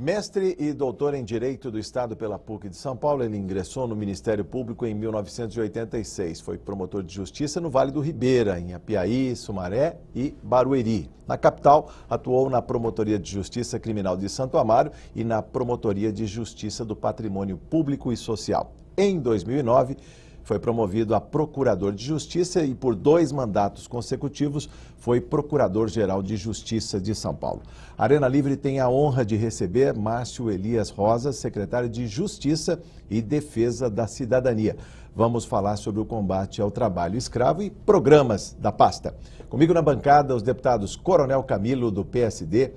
Mestre e doutor em Direito do Estado pela PUC de São Paulo, ele ingressou no Ministério Público em 1986. Foi promotor de justiça no Vale do Ribeira, em Apiaí, Sumaré e Barueri. Na capital, atuou na Promotoria de Justiça Criminal de Santo Amaro e na Promotoria de Justiça do Patrimônio Público e Social. Em 2009, foi promovido a Procurador de Justiça e, por 2 mandatos consecutivos, foi Procurador-Geral de Justiça de São Paulo. A Arena Livre tem a honra de receber Márcio Elias Rosa, secretário de Justiça e Defesa da Cidadania. Vamos falar sobre o combate ao trabalho escravo e programas da pasta. Comigo na bancada, os deputados Coronel Camilo, do PSD,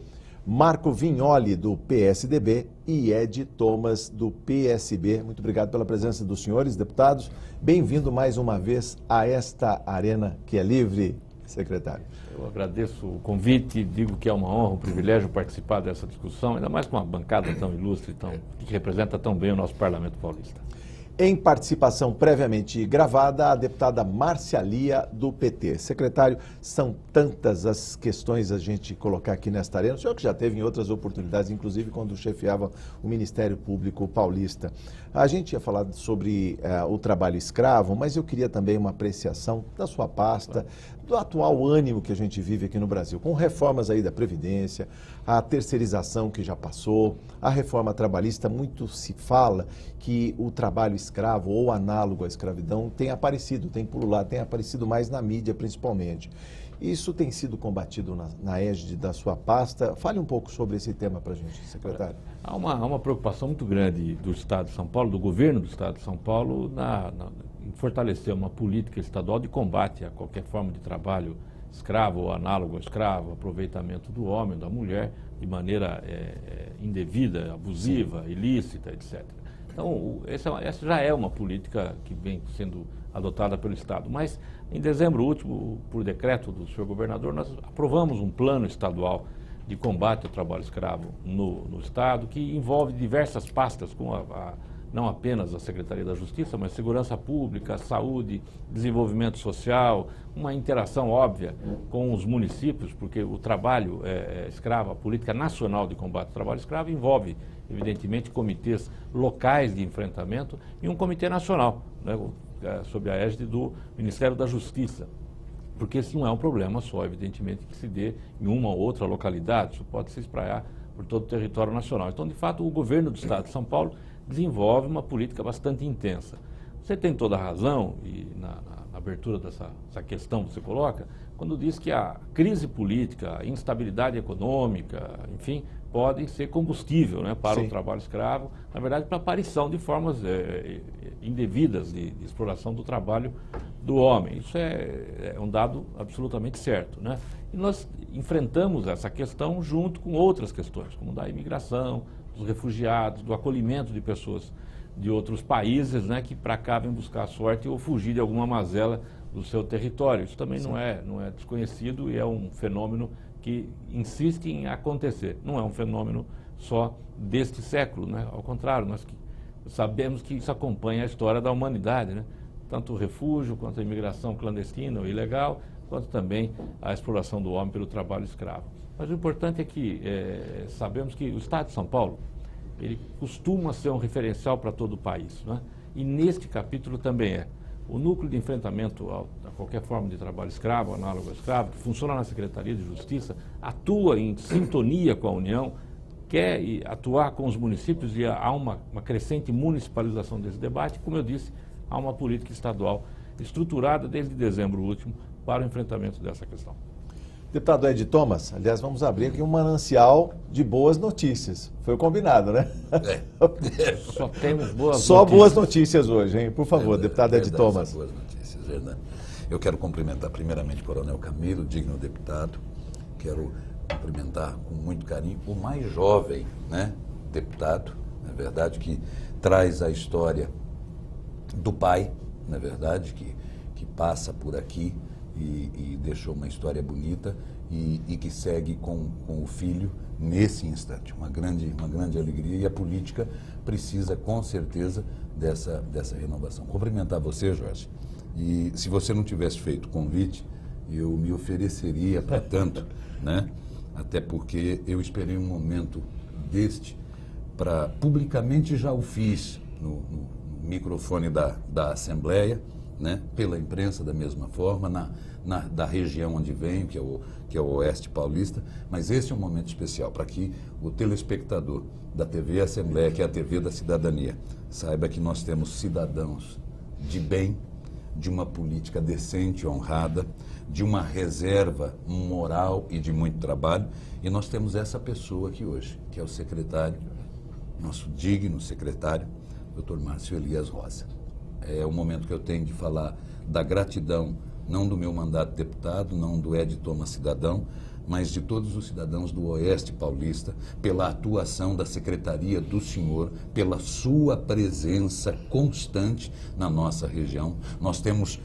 Marco Vignoli, do PSDB, e Ed Thomas, do PSB. Muito obrigado pela presença dos senhores deputados. Bem-vindo mais uma vez a esta Arena que é livre, secretário. Eu agradeço o convite, digo que é uma honra, um privilégio participar dessa discussão, ainda mais com uma bancada tão ilustre, que representa tão bem o nosso Parlamento Paulista. Em participação previamente gravada, a deputada Márcia Lia, do PT. Secretário, são tantas as questões a gente colocar aqui nesta arena, o senhor que já teve em outras oportunidades, inclusive quando chefiava o Ministério Público Paulista. A gente ia falar sobre o trabalho escravo, mas eu queria também uma apreciação da sua pasta, do atual ânimo que a gente vive aqui no Brasil, com reformas aí da Previdência, a terceirização que já passou, a reforma trabalhista. Muito se fala que o trabalho escravo ou análogo à escravidão tem aparecido, tem pululado, tem aparecido mais na mídia principalmente. Isso tem sido combatido na égide da sua pasta. Fale um pouco sobre esse tema para a gente, secretário. Há uma preocupação muito grande do Estado de São Paulo, do governo do Estado de São Paulo, em fortalecer uma política estadual de combate a qualquer forma de trabalho escravo ou análogo ao escravo, aproveitamento do homem, da mulher, de maneira indevida, abusiva, ilícita, etc. Então, essa já é uma política que vem sendo adotada pelo Estado. Mas, em dezembro último, por decreto do senhor governador, nós aprovamos um plano estadual de combate ao trabalho escravo no Estado, que envolve diversas pastas, como não apenas a Secretaria da Justiça, mas Segurança Pública, Saúde, Desenvolvimento Social, uma interação óbvia com os municípios, porque o trabalho escravo, a Política Nacional de Combate ao Trabalho Escravo, envolve, evidentemente, comitês locais de enfrentamento e um comitê nacional, né, sob a égide do Ministério da Justiça. Porque esse não é um problema só, evidentemente, que se dê em uma ou outra localidade, isso pode se espraiar por todo o território nacional. Então, de fato, o governo do Estado de São Paulo desenvolve uma política bastante intensa. Você tem toda a razão, e na abertura dessa questão você coloca, quando diz que a crise política, a instabilidade econômica, enfim, podem ser combustível, né, para o trabalho escravo, na verdade, para a aparição de formas indevidas de exploração do trabalho do homem. Isso é um dado absolutamente certo, né? E nós enfrentamos essa questão junto com outras questões, como da imigração, dos refugiados, do acolhimento de pessoas de outros países, né, que para cá vêm buscar sorte ou fugir de alguma mazela do seu território. Isso também não é desconhecido e é um fenômeno que insiste em acontecer. Não é um fenômeno só deste século, né? Ao contrário, nós sabemos que isso acompanha a história da humanidade, né? Tanto o refúgio, quanto a imigração clandestina ou ilegal, quanto também a exploração do homem pelo trabalho escravo. Mas o importante é que sabemos que o Estado de São Paulo, ele costuma ser um referencial para todo o país, né? E neste capítulo também é. O núcleo de enfrentamento a qualquer forma de trabalho escravo, análogo ao escravo, que funciona na Secretaria de Justiça, atua em sintonia com a União, quer atuar com os municípios e há uma crescente municipalização desse debate. Como eu disse, há uma política estadual estruturada desde dezembro último para o enfrentamento dessa questão. Deputado Ed Thomas, aliás, vamos abrir aqui um manancial de boas notícias. Foi o combinado, né? Só temos boas Só notícias. boas notícias hoje, hein? Por favor, deputado Ed Thomas. Só boas notícias, verdade. Eu quero cumprimentar primeiramente o Coronel Camilo, digno deputado. Quero cumprimentar com muito carinho o mais jovem, né, deputado, na verdade, que traz a história do pai, na verdade, que passa por aqui e deixou uma história bonita e que segue com o filho nesse instante. Uma grande alegria, e a política precisa, com certeza, dessa renovação. Cumprimentar você, Jorge, e se você não tivesse feito o convite, eu me ofereceria para tanto, né? Até porque eu esperei um momento deste publicamente já o fiz no microfone da Assembleia, né, pela imprensa da mesma forma, da região onde venho, que é o Oeste Paulista, mas esse é um momento especial para que o telespectador da TV Assembleia, que é a TV da cidadania, saiba que nós temos cidadãos de bem, de uma política decente e honrada, de uma reserva moral e de muito trabalho, e nós temos essa pessoa aqui hoje, que é o secretário, nosso digno secretário, Dr. Márcio Elias Rosa. É o momento que eu tenho de falar da gratidão, não do meu mandato de deputado, não do Ed Thomas cidadão, mas de todos os cidadãos do Oeste Paulista, pela atuação da Secretaria do Senhor, pela sua presença constante na nossa região. Nós temos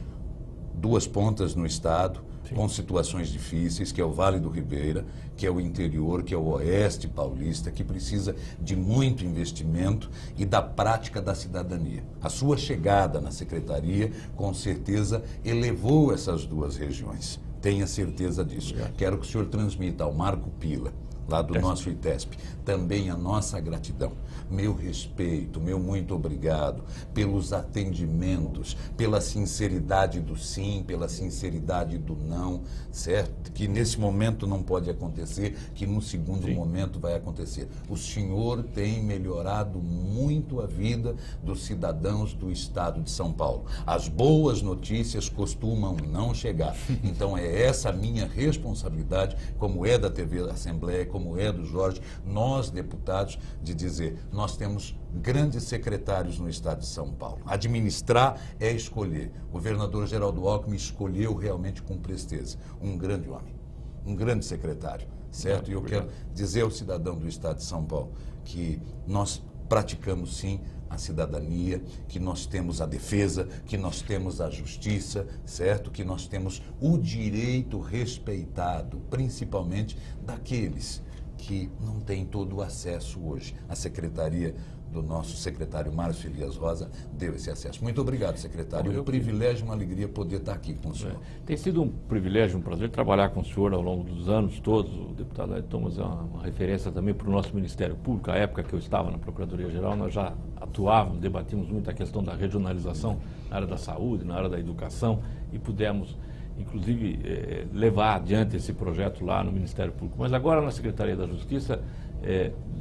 duas pontas no estado, sim, com situações difíceis, que é o Vale do Ribeira, que é o interior, que é o Oeste Paulista, que precisa de muito investimento e da prática da cidadania. A sua chegada na Secretaria, com certeza, elevou essas duas regiões. Tenha certeza disso. Quero que o senhor transmita ao Marco Pila, lá do nosso ITESP, também a nossa gratidão, meu respeito, meu muito obrigado pelos atendimentos, pela sinceridade do sim, pela sinceridade do não, certo? Que nesse momento não pode acontecer, que no segundo sim, momento vai acontecer. O senhor tem melhorado muito a vida dos cidadãos do estado de São Paulo. As boas notícias costumam não chegar. Então é essa a minha responsabilidade, como é da TV Assembleia, como é do Jorge, nós deputados, de dizer, nós temos grandes secretários no estado de São Paulo. Administrar é escolher. O governador Geraldo Alckmin escolheu realmente com presteza. Um grande homem, um grande secretário, certo? E eu quero dizer ao cidadão do estado de São Paulo que nós praticamos sim a cidadania, que nós temos a defesa, que nós temos a justiça, certo? Que nós temos o direito respeitado, principalmente daqueles que não têm todo o acesso hoje. A secretaria do nosso secretário Márcio Elias Rosa deu esse acesso. Muito obrigado, secretário. É um privilégio, uma alegria poder estar aqui com o senhor. Tem sido um privilégio, um prazer trabalhar com o senhor ao longo dos anos todos. O deputado Ed Thomas é uma referência também para o nosso Ministério Público. A época que eu estava na Procuradoria-Geral, nós já atuávamos, debatíamos muito a questão da regionalização na área da saúde, na área da educação, e pudemos, inclusive, levar adiante esse projeto lá no Ministério Público. Mas agora na Secretaria da Justiça,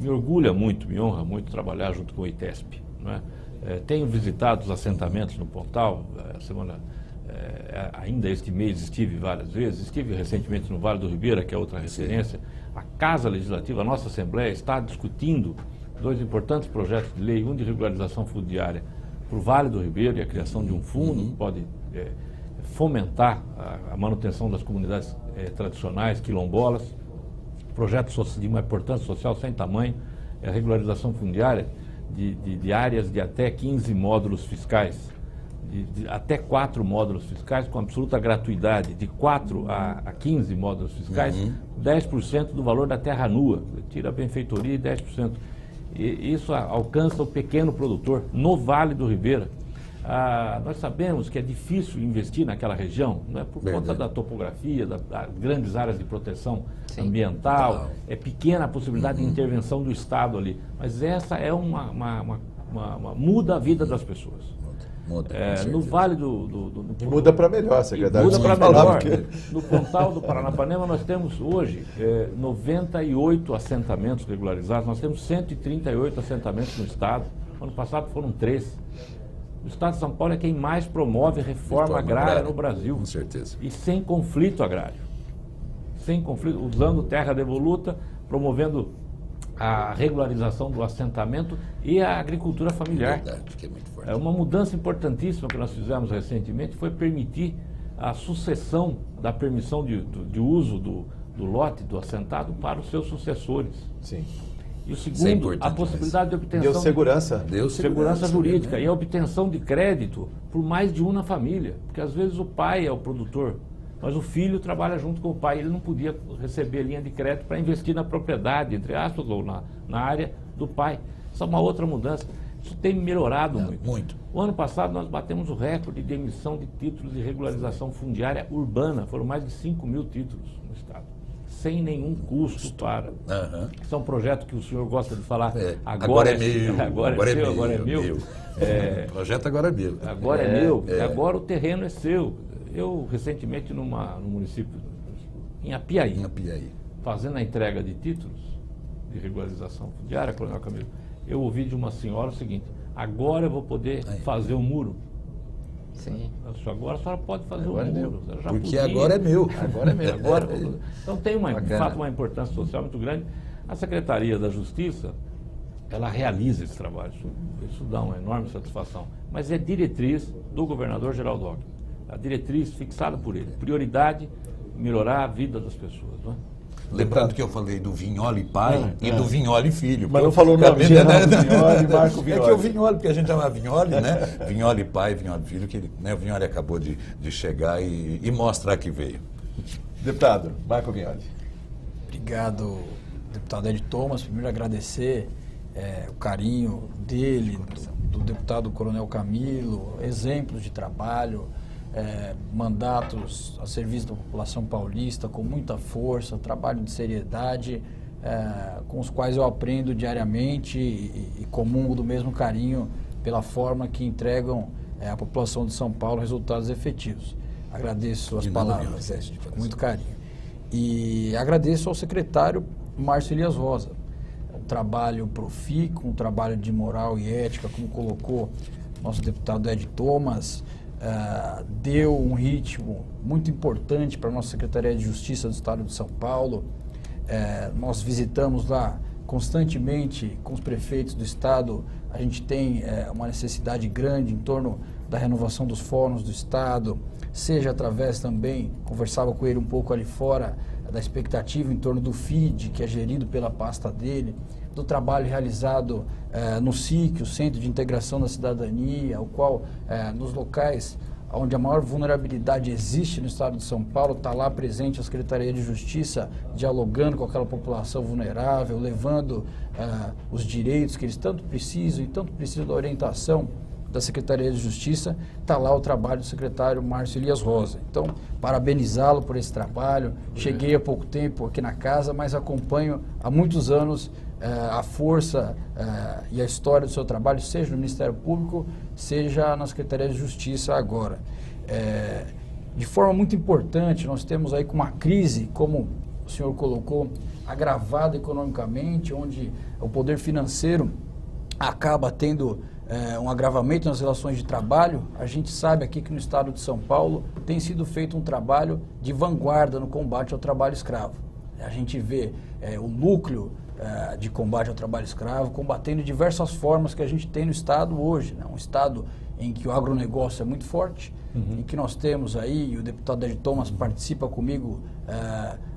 me orgulha muito, me honra muito trabalhar junto com o ITESP. Não é? Tenho visitado os assentamentos no Pontal, ainda este mês estive várias vezes, estive recentemente no Vale do Ribeira, que é outra referência. A Casa Legislativa, a nossa Assembleia, está discutindo dois importantes projetos de lei, um de regularização fundiária para o Vale do Ribeira e a criação de um fundo que pode fomentar a manutenção das comunidades tradicionais, quilombolas, projeto de uma importância social sem tamanho, a regularização fundiária de áreas de até 15 módulos fiscais, até 4 módulos fiscais com absoluta gratuidade, de 4 a 15 módulos fiscais, 10% do valor da terra nua, tira a benfeitoria e 10%. E isso alcança o pequeno produtor no Vale do Ribeira. Nós sabemos que é difícil investir naquela região, não é por conta da topografia, das grandes áreas de proteção ambiental, é pequena a possibilidade de intervenção do Estado ali, mas essa é muda a vida das pessoas. No Vale muda para melhor, secretário. Muda para melhor. No Pontal do Paranapanema nós temos hoje 98 assentamentos regularizados, nós temos 138 assentamentos no Estado, ano passado foram 3. O Estado de São Paulo é quem mais promove reforma agrária no Brasil. Com certeza. E sem conflito agrário. Sem conflito, usando terra devoluta, promovendo a regularização do assentamento e a agricultura familiar. Verdade, que é muito forte. Uma mudança importantíssima que nós fizemos recentemente foi permitir a sucessão da permissão de uso do lote, do assentado, para os seus sucessores. Sim. E o segundo, a possibilidade de obtenção... Deu segurança. Deu segurança jurídica, né? E a obtenção de crédito por mais de um na família. Porque às vezes o pai é o produtor, mas o filho trabalha junto com o pai. Ele não podia receber linha de crédito para investir na propriedade, entre aspas, ou na área do pai. Isso é uma outra mudança. Isso tem melhorado muito. O ano passado nós batemos o recorde de emissão de títulos de regularização fundiária urbana. Foram mais de 5 mil títulos no Estado. sem nenhum custo para. Aham. Esse é um projeto que o senhor gosta de falar. Agora é meu. Agora é meu. O projeto agora é meu. Agora é meu. Agora o terreno é seu. Eu, recentemente, no município, em Apiaí, fazendo a entrega de títulos de regularização fundiária, Coronel Camilo, eu ouvi de uma senhora o seguinte: agora eu vou poder fazer o muro. Sim. Agora a senhora pode fazer Agora o é meu. muro. Já Porque podia. agora é meu. Agora é meu. Então tem, de Bacana. fato, uma importância social muito grande. A Secretaria da Justiça, ela realiza esse trabalho. Isso dá uma enorme satisfação. Mas é diretriz do governador Geraldo Alckmin. A diretriz fixada por ele. Prioridade, melhorar a vida das pessoas. Não é? Lembrando que eu falei do Vignoli pai e do Vignoli filho. Mas não falou o nome, Geraldo Vignoli, Marco Vignoli. É que o Vignoli, porque a gente chama Vignoli, né? Vignoli pai, Vignoli filho, que né, o Vignoli acabou de chegar e mostrar que veio. Deputado, Marco Vignoli. Obrigado, deputado Ed Thomas. Primeiro agradecer o carinho dele, do deputado Coronel Camilo, exemplos de trabalho, mandatos a serviço da população paulista com muita força, trabalho de seriedade, com os quais eu aprendo diariamente e comungo do mesmo carinho pela forma que entregam à população de São Paulo resultados efetivos. Agradeço as palavras, com muito carinho. E agradeço ao secretário Márcio Elias Rosa. Um trabalho profícuo, um trabalho de moral e ética, como colocou nosso deputado Ed Thomas, deu um ritmo muito importante para a nossa Secretaria de Justiça do Estado de São Paulo. Nós visitamos lá constantemente com os prefeitos do Estado. A gente tem uma necessidade grande em torno da renovação dos fóruns do Estado, seja através também, conversava com ele um pouco ali fora, da expectativa em torno do FID, que é gerido pela pasta dele, do trabalho realizado no SIC, o Centro de Integração da Cidadania, o qual, nos locais onde a maior vulnerabilidade existe no estado de São Paulo, está lá presente a Secretaria de Justiça, dialogando com aquela população vulnerável, levando os direitos que eles tanto precisam e tanto precisam da orientação da Secretaria de Justiça. Está lá o trabalho do secretário Márcio Elias Rosa. Então, parabenizá-lo por esse trabalho. Cheguei há pouco tempo aqui na casa, mas acompanho há muitos anos a força e a história do seu trabalho, seja no Ministério Público, seja na Secretaria de Justiça agora. De forma muito importante, nós temos aí com uma crise, como o senhor colocou, agravada economicamente, onde o poder financeiro acaba tendo um agravamento nas relações de trabalho. A gente sabe aqui que no estado de São Paulo tem sido feito um trabalho de vanguarda no combate ao trabalho escravo. A gente vê o núcleo de combate ao trabalho escravo combatendo diversas formas que a gente tem no estado hoje, né? Um estado em que o agronegócio é muito forte, em que nós temos aí, e o deputado Ed Thomas participa comigo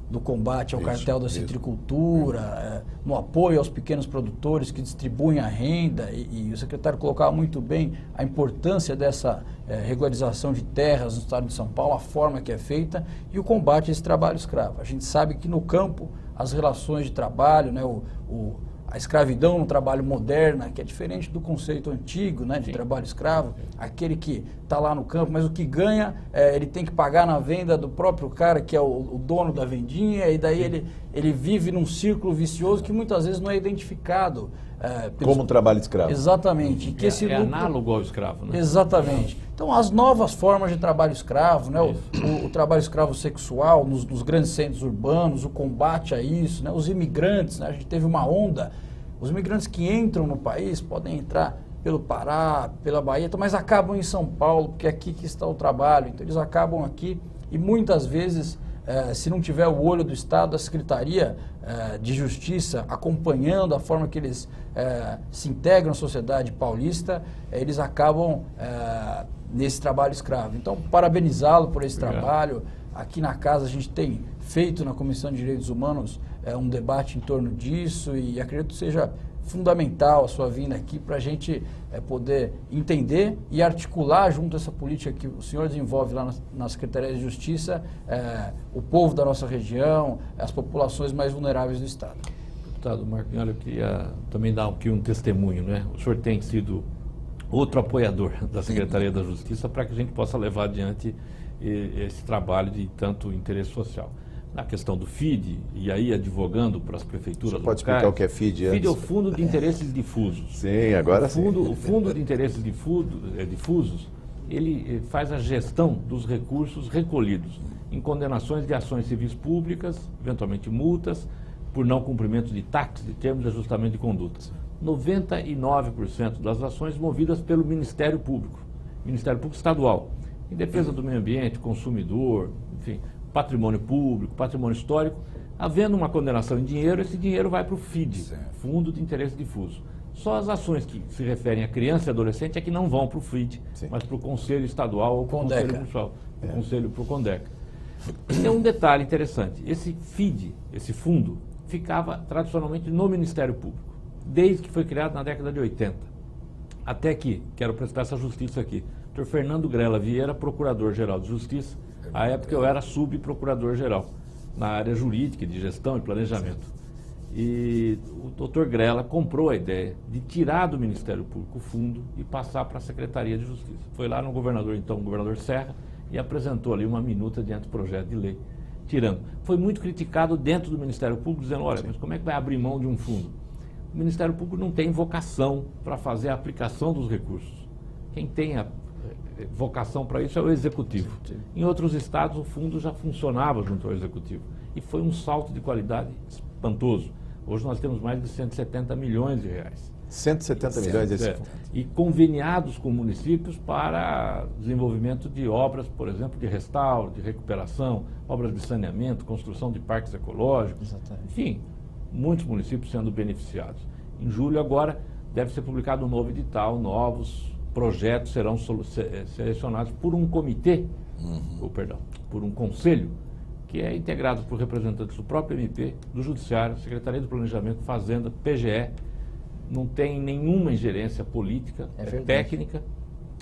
do combate ao cartel da citricultura, no apoio aos pequenos produtores que distribuem a renda, e o secretário colocava muito bem a importância dessa regularização de terras no estado de São Paulo, a forma que é feita, e o combate a esse trabalho escravo. A gente sabe que no campo as relações de trabalho, né, a escravidão no trabalho moderna, que é diferente do conceito antigo, né, de trabalho escravo, aquele que está lá no campo, mas o que ganha, ele tem que pagar na venda do próprio cara, que é o dono da vendinha, e daí ele vive num círculo vicioso que muitas vezes não é identificado. Como trabalho escravo. Exatamente. Que esse lucro... análogo ao escravo, né? Exatamente. Então, as novas formas de trabalho escravo, né? O trabalho escravo sexual nos grandes centros urbanos, o combate a isso, né? Os imigrantes, né? A gente teve uma onda. Os imigrantes que entram no país podem entrar pelo Pará, pela Bahia, mas acabam em São Paulo, porque é aqui que está o trabalho. Então, eles acabam aqui e muitas vezes, se não tiver o olho do Estado, da Secretaria de Justiça acompanhando a forma que eles se integram à sociedade paulista, eles acabam nesse trabalho escravo. Então, parabenizá-lo por esse trabalho. Aqui na casa a gente tem feito na Comissão de Direitos Humanos um debate em torno disso e acredito que seja fundamental a sua vinda aqui para a gente poder entender e articular junto a essa política que o senhor desenvolve lá na Secretaria de Justiça, o povo da nossa região, as populações mais vulneráveis do Estado. Deputado Marco Vignoli, eu queria também dar aqui um testemunho, né? O senhor tem sido outro apoiador da Secretaria da Justiça para que a gente possa levar adiante esse trabalho de tanto interesse social. na questão do FID, e aí advogando para as prefeituras Você pode locais. explicar o que é FID antes? FID é o Fundo de Interesses Difusos. Sim, agora O Fundo de Interesses Difusos, ele faz a gestão dos recursos recolhidos em condenações de ações civis públicas, eventualmente multas, por não cumprimento de taxas, de termos de ajustamento de conduta. 99% das ações movidas pelo Ministério Público Estadual, em defesa do meio ambiente, consumidor, enfim, patrimônio público, patrimônio histórico. Havendo uma condenação em dinheiro, esse dinheiro vai para o FID, Fundo de Interesse Difuso. Só as ações que se referem a criança e adolescente é que não vão para o FID, mas para o Conselho Estadual ou para o Conselho Municipal, para o CONDECA. Tem um detalhe interessante, esse FID, esse fundo, ficava tradicionalmente no Ministério Público, desde que foi criado na década de 80. Até que, quero prestar essa justiça aqui, Dr. Fernando Grela Vieira, Procurador-Geral de Justiça, à época eu era subprocurador-geral, na área jurídica, de gestão e planejamento. E o Dr. Grela comprou a ideia de tirar do Ministério Público o fundo e passar para a Secretaria de Justiça. Foi lá no governador, então, o governador Serra, e apresentou ali uma minuta de anteprojeto de lei, tirando. Foi muito criticado dentro do Ministério Público, dizendo, olha, mas como é que vai abrir mão de um fundo? O Ministério Público não tem vocação para fazer a aplicação dos recursos. Quem tem a vocação para isso é o Executivo. Em outros estados, o fundo já funcionava junto ao Executivo. E foi um salto de qualidade espantoso. Hoje nós temos mais de 170 milhões de reais. 170 milhões desse fundo. E conveniados com municípios para desenvolvimento de obras, por exemplo, de restauro, de recuperação, obras de saneamento, construção de parques ecológicos. Enfim, muitos municípios sendo beneficiados. Em julho agora deve ser publicado um novo edital, novos projetos serão selecionados por um comitê, por um conselho, que é integrado por representantes do próprio MP, do Judiciário, Secretaria do Planejamento, Fazenda, PGE, não tem nenhuma ingerência política, é técnica,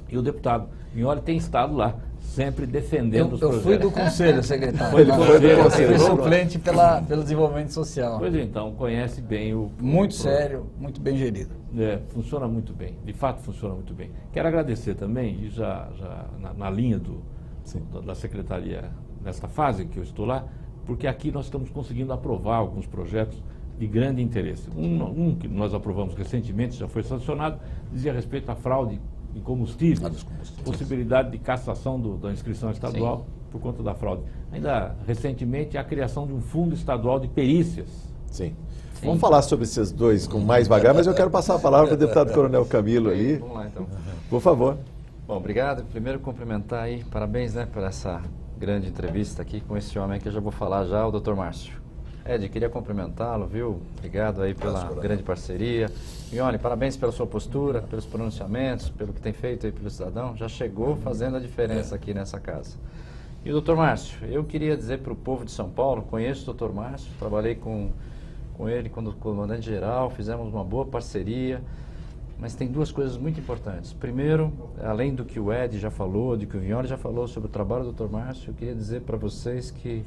e o deputado Mignoli tem estado lá, sempre defendendo os projetos. Eu fui do conselho, secretário. Foi do conselho. Suplente pelo desenvolvimento social. Pois então, conhece bem o... Muito sério, muito bem gerido. Funciona muito bem, de fato funciona muito bem. Quero agradecer também, e já na linha da Secretaria, nesta fase que eu estou lá, porque aqui nós estamos conseguindo aprovar alguns projetos de grande interesse. Um que nós aprovamos recentemente, já foi sancionado, dizia respeito à fraude de combustíveis, possibilidade de cassação da inscrição estadual por conta da fraude. Ainda recentemente, a criação de um fundo estadual de perícias. Sim. Vamos falar sobre esses dois com mais vagar, mas eu quero passar a palavra para o deputado Coronel Camilo ali. Vamos lá, então. Por favor. Bom, obrigado. Primeiro cumprimentar aí, parabéns, né, por essa grande entrevista aqui com esse homem que eu já vou falar já, o Dr. Márcio. Ed, queria cumprimentá-lo, viu? Obrigado aí pela grande parceria. Mignoli, parabéns pela sua postura, pelos pronunciamentos, pelo que tem feito aí pelo cidadão. Já chegou fazendo a diferença aqui nessa casa. E o Dr. Márcio, eu queria dizer para o povo de São Paulo, conheço o Dr. Márcio, trabalhei com ele quando comandante-geral, fizemos uma boa parceria, mas tem duas coisas muito importantes. Primeiro, além do que o Ed já falou, do que o Mignoli já falou sobre o trabalho do Dr. Márcio, eu queria dizer para vocês que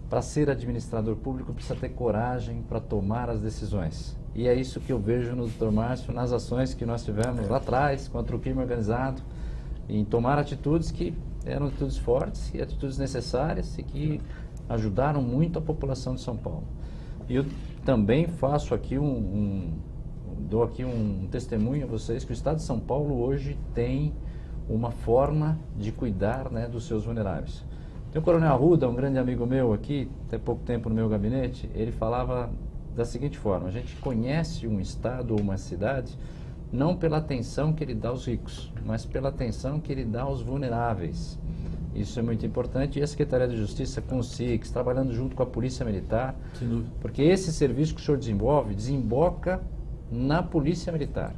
para ser administrador público precisa ter coragem para tomar as decisões. E é isso que eu vejo no Dr. Márcio, nas ações que nós tivemos lá atrás, contra o crime organizado, em tomar atitudes que eram atitudes fortes e atitudes necessárias e que ajudaram muito a população de São Paulo. E eu também faço aqui dou aqui um testemunho a vocês que o Estado de São Paulo hoje tem uma forma de cuidar, né, dos seus vulneráveis. Tem o Coronel Arruda, um grande amigo meu aqui, até pouco tempo no meu gabinete, ele falava da seguinte forma: a gente conhece um estado ou uma cidade não pela atenção que ele dá aos ricos, mas pela atenção que ele dá aos vulneráveis. Isso é muito importante. E a Secretaria de Justiça com o SIX, trabalhando junto com a Polícia Militar, porque esse serviço que o senhor desenvolve, desemboca na Polícia Militar.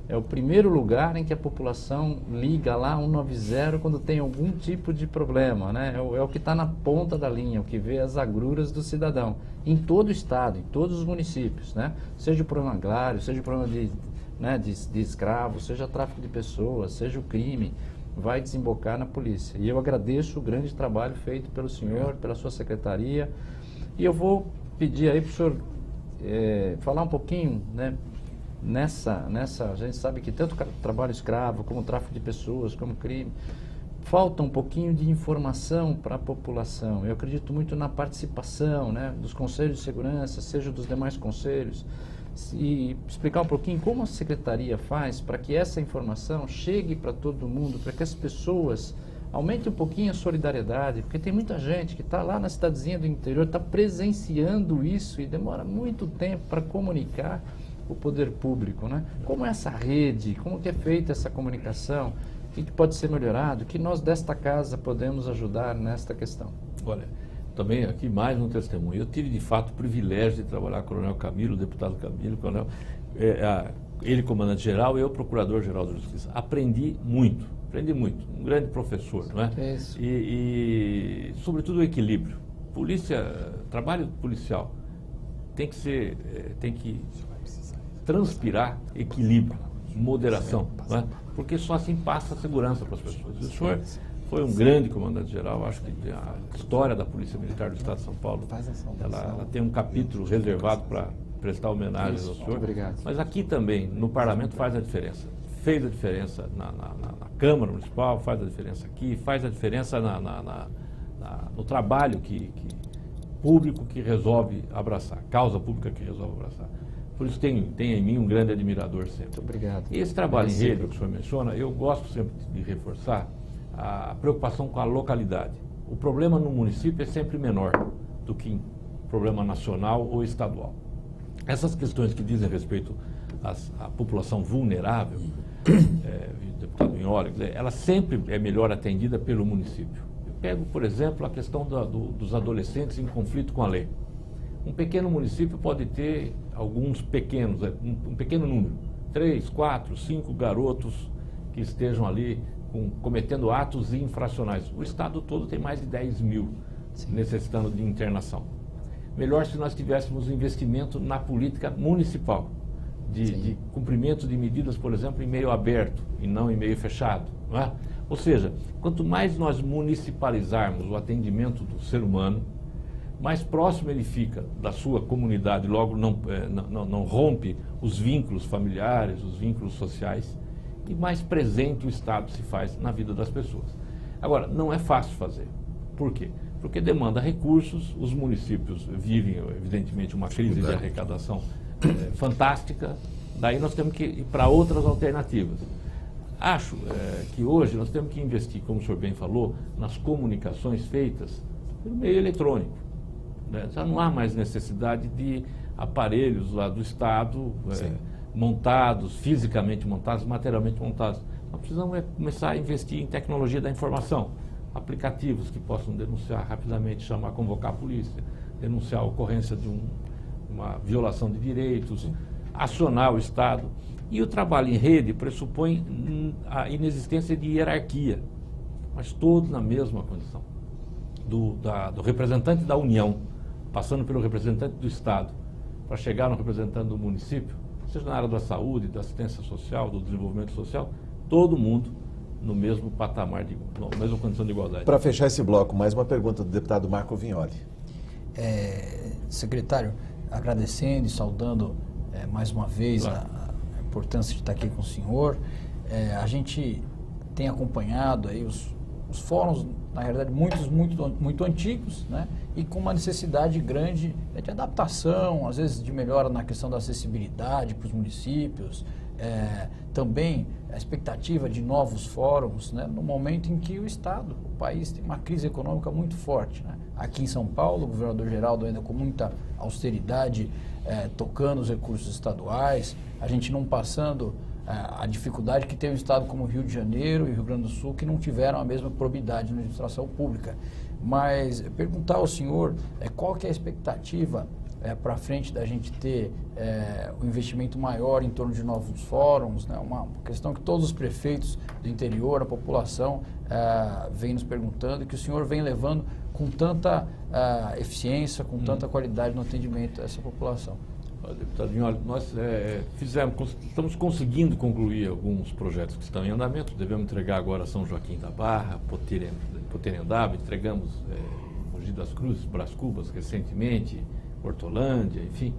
É o primeiro lugar em que a população liga lá 190 quando tem algum tipo de problema, né? É o que está na ponta da linha, o que vê as agruras do cidadão, em todo o estado, em todos os municípios, né? Seja o problema agrário, seja o problema de escravos, seja tráfico de pessoas, seja o crime, vai desembocar na polícia. E eu agradeço o grande trabalho feito pelo senhor, pela sua secretaria, e eu vou pedir aí para o senhor falar um pouquinho, né? A gente sabe que tanto trabalho escravo, como tráfico de pessoas, como crime, falta um pouquinho de informação para a população. Eu acredito muito na participação, né, dos conselhos de segurança, seja dos demais conselhos, e explicar um pouquinho como a secretaria faz para que essa informação chegue para todo mundo, para que as pessoas aumentem um pouquinho a solidariedade, porque tem muita gente que está lá na cidadezinha do interior, está presenciando isso e demora muito tempo para comunicar o poder público, né? Como é essa rede, como que é feita essa comunicação, o que pode ser melhorado, que nós desta casa podemos ajudar nesta questão. Olha, também aqui mais um testemunho. Eu tive de fato o privilégio de trabalhar com o Coronel Camilo, o deputado Camilo, ele comandante-geral e eu procurador-geral da Justiça. Aprendi muito, um grande professor, não é? Isso. E sobretudo o equilíbrio. Trabalho policial tem que transpirar equilíbrio, moderação, não é? Porque só assim passa a segurança para as pessoas. O senhor foi um grande comandante-geral, acho que a história da Polícia Militar do Estado de São Paulo, ela tem um capítulo reservado para prestar homenagens ao senhor. Obrigado. Mas aqui também, no Parlamento, faz a diferença. Fez a diferença na Câmara Municipal, faz a diferença aqui, faz a diferença no trabalho público que resolve abraçar, causa pública que resolve abraçar. Por isso tem em mim um grande admirador sempre. Muito obrigado. E esse trabalho em rede que o senhor menciona, eu gosto sempre de reforçar a preocupação com a localidade. O problema no município é sempre menor do que problema nacional ou estadual. Essas questões que dizem respeito à população vulnerável, deputado Vignoli, ela sempre é melhor atendida pelo município. Eu pego, por exemplo, a questão dos adolescentes em conflito com a lei. Um pequeno município pode ter alguns pequenos, um pequeno número, 3, 4, 5 garotos que estejam ali cometendo atos infracionais. O estado todo tem mais de 10 mil necessitando de internação. Melhor se nós tivéssemos investimento na política municipal, de cumprimento de medidas, por exemplo, em meio aberto e não em meio fechado. Não é? Ou seja, quanto mais nós municipalizarmos o atendimento do ser humano, mais próximo ele fica da sua comunidade, logo não rompe os vínculos familiares, os vínculos sociais, e mais presente o Estado se faz na vida das pessoas. Agora, não é fácil fazer. Por quê? Porque demanda recursos, os municípios vivem, evidentemente, uma crise de arrecadação fantástica, daí nós temos que ir para outras alternativas. Acho que hoje nós temos que investir, como o senhor bem falou, nas comunicações feitas pelo meio eletrônico. Já não há mais necessidade de aparelhos lá do Estado montados, fisicamente montados, materialmente montados. Nós precisamos começar a investir em tecnologia da informação, aplicativos que possam denunciar rapidamente, convocar a polícia, denunciar a ocorrência de uma violação de direitos, acionar o Estado. E o trabalho em rede pressupõe a inexistência de hierarquia, mas todos na mesma condição. Do representante da União, passando pelo representante do Estado, para chegar no representante do município, seja na área da saúde, da assistência social, do desenvolvimento social, todo mundo no mesmo patamar, na mesma condição de igualdade. Para fechar esse bloco, mais uma pergunta do deputado Marco Vignoli. Secretário, agradecendo e saudando mais uma vez a importância de estar aqui com o senhor. A gente tem acompanhado aí os fóruns, na realidade, muito antigos, né? E com uma necessidade grande de adaptação, às vezes de melhora na questão da acessibilidade para os municípios, também a expectativa de novos fóruns, né? No momento em que o Estado, o país tem uma crise econômica muito forte, né? Aqui em São Paulo, o governador Geraldo ainda com muita austeridade, tocando os recursos estaduais, a gente não passando a dificuldade que tem um estado como o Rio de Janeiro e o Rio Grande do Sul, que não tiveram a mesma probidade na administração pública. Mas perguntar ao senhor qual que é a expectativa para frente da gente ter um investimento maior em torno de novos fóruns, né? Uma questão que todos os prefeitos do interior, a população, vem nos perguntando e que o senhor vem levando com tanta eficiência, com tanta qualidade no atendimento a essa população. Deputado Vignoli, nós estamos conseguindo concluir alguns projetos que estão em andamento. Devemos entregar agora São Joaquim da Barra, Poterendaba, entregamos Mogi das Cruzes, Brás Cubas recentemente, Hortolândia, enfim,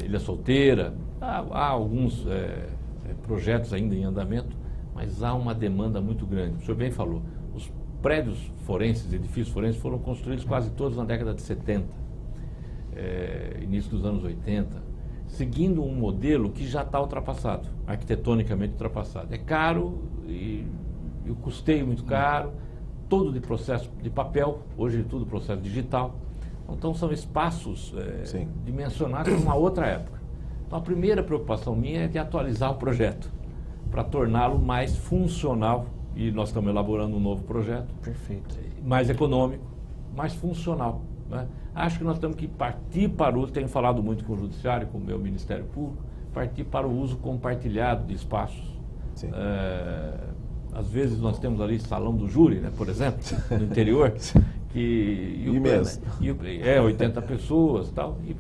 Ilha Solteira. Há alguns projetos ainda em andamento, mas há uma demanda muito grande. O senhor bem falou, os prédios forenses, edifícios forenses foram construídos quase todos na década de 70, início dos anos 80, seguindo um modelo que já está ultrapassado, arquitetonicamente ultrapassado. É caro e o custeio muito caro, todo de processo de papel, hoje tudo processo digital. Então são espaços dimensionados em uma outra época. Então a primeira preocupação minha é de atualizar o projeto, para torná-lo mais funcional, e nós estamos elaborando um novo projeto. Perfeito. Mais econômico, mais funcional, né? Acho que nós temos que partir para o uso, tenho falado muito com o Judiciário, com o meu Ministério Público, partir para o uso compartilhado de espaços. Sim. Às vezes nós temos ali salão do júri, né, por exemplo, no interior, que 80 pessoas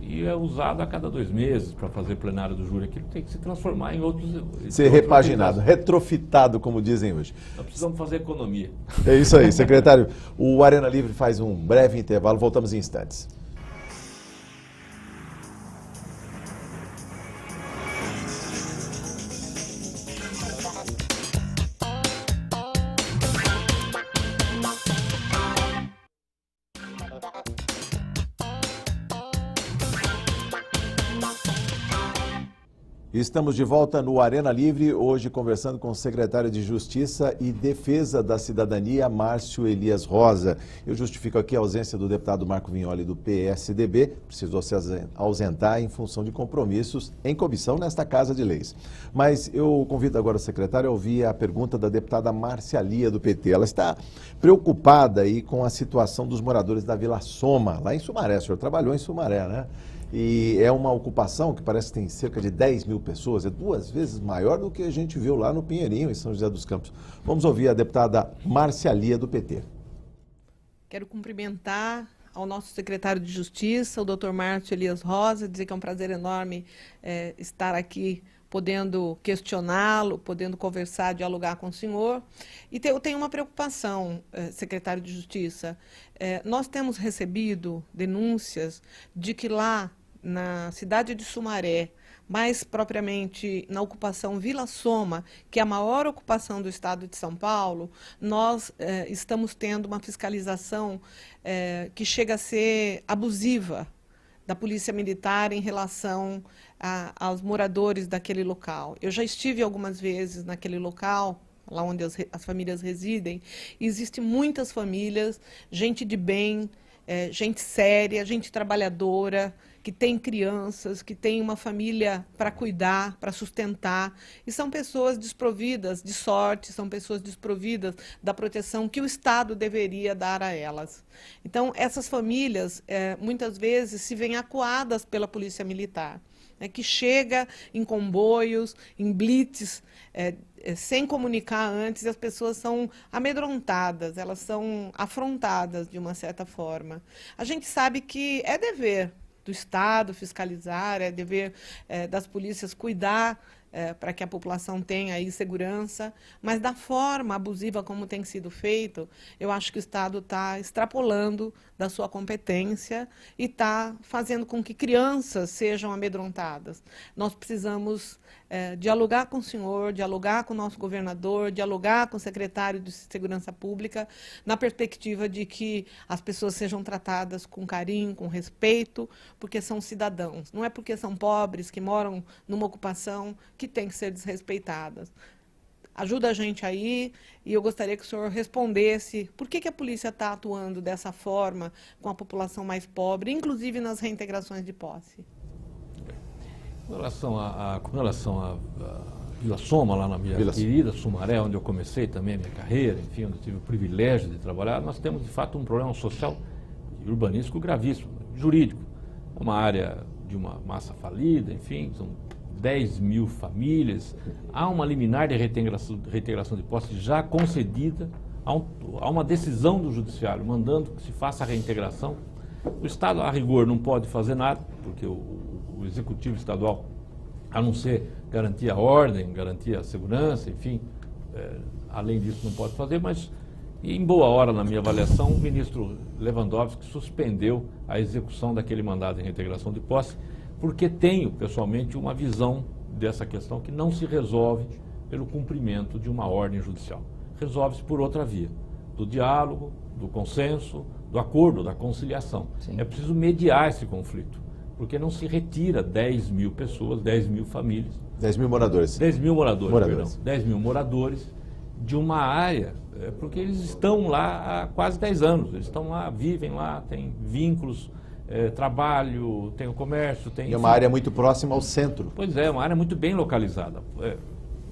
e é usado a cada 2 meses para fazer plenário do júri. Aquilo tem que se transformar em outros... Ser repaginado, retrofitado, como dizem hoje. Nós precisamos fazer economia. É isso aí, secretário. O Arena Livre faz um breve intervalo, voltamos em instantes. Estamos de volta no Arena Livre, hoje conversando com o secretário de Justiça e Defesa da Cidadania, Márcio Elias Rosa. Eu justifico aqui a ausência do deputado Marco Vignoli do PSDB, precisou se ausentar em função de compromissos em comissão nesta Casa de Leis. Mas eu convido agora o secretário a ouvir a pergunta da deputada Márcia Lia do PT. Ela está preocupada aí com a situação dos moradores da Vila Soma, lá em Sumaré. O senhor trabalhou em Sumaré, né? E é uma ocupação que parece que tem cerca de 10 mil pessoas, é 2 vezes maior do que a gente viu lá no Pinheirinho, em São José dos Campos. Vamos ouvir a deputada Márcia Lia, do PT. Quero cumprimentar ao nosso secretário de Justiça, o doutor Márcio Elias Rosa, dizer que é um prazer enorme estar aqui podendo questioná-lo, podendo conversar, dialogar com o senhor. E eu tenho uma preocupação, secretário de Justiça. Nós temos recebido denúncias de que lá na cidade de Sumaré, mais propriamente na ocupação Vila Soma, que é a maior ocupação do estado de São Paulo, nós estamos tendo uma fiscalização que chega a ser abusiva da Polícia Militar em relação aos moradores daquele local. Eu já estive algumas vezes naquele local, lá onde as famílias residem, e existem muitas famílias, gente de bem, gente séria, gente trabalhadora, que tem crianças, que tem uma família para cuidar, para sustentar, e são pessoas desprovidas de sorte, são pessoas desprovidas da proteção que o Estado deveria dar a elas. Então, essas famílias, muitas vezes, se veem acuadas pela Polícia Militar, que chega em comboios, em blitz, sem comunicar antes, e as pessoas são amedrontadas, elas são afrontadas de uma certa forma. A gente sabe que é dever do Estado fiscalizar, é dever das polícias cuidar para que a população tenha aí segurança, mas da forma abusiva como tem sido feito, eu acho que o Estado está extrapolando da sua competência e está fazendo com que crianças sejam amedrontadas. Nós precisamos dialogar com o senhor, dialogar com o nosso governador, dialogar com o secretário de Segurança Pública, na perspectiva de que as pessoas sejam tratadas com carinho, com respeito, porque são cidadãos. Não é porque são pobres, que moram numa ocupação, que têm que ser desrespeitadas. Ajuda a gente aí, e eu gostaria que o senhor respondesse por que a polícia está atuando dessa forma com a população mais pobre, inclusive nas reintegrações de posse. Com relação a Vila Soma, lá na minha querida Sumaré, onde eu comecei também a minha carreira, enfim, onde eu tive o privilégio de trabalhar, nós temos, de fato, um problema social e urbanístico gravíssimo, jurídico. É uma área de uma massa falida, enfim, são 10 mil famílias. Há uma liminar de reintegração de posse já concedida, há uma decisão do Judiciário mandando que se faça a reintegração. O Estado, a rigor, não pode fazer nada, porque o Executivo Estadual, a não ser garantir a ordem, garantir a segurança, enfim, além disso não pode fazer, mas em boa hora, na minha avaliação, o ministro Lewandowski suspendeu a execução daquele mandado de reintegração de posse, porque tenho, pessoalmente, uma visão dessa questão que não se resolve pelo cumprimento de uma ordem judicial. Resolve-se por outra via, do diálogo, do consenso, do acordo, da conciliação. Sim. É preciso mediar esse conflito, porque não se retira 10 mil pessoas, 10 mil famílias, 10 mil moradores. 10 mil moradores, Moradores. perdão, 10 mil moradores de uma área, porque eles estão lá há quase 10 anos, eles estão lá, vivem lá, têm vínculos, trabalho, tem o comércio, tem... E é uma área muito próxima ao centro. Pois é, uma área muito bem localizada,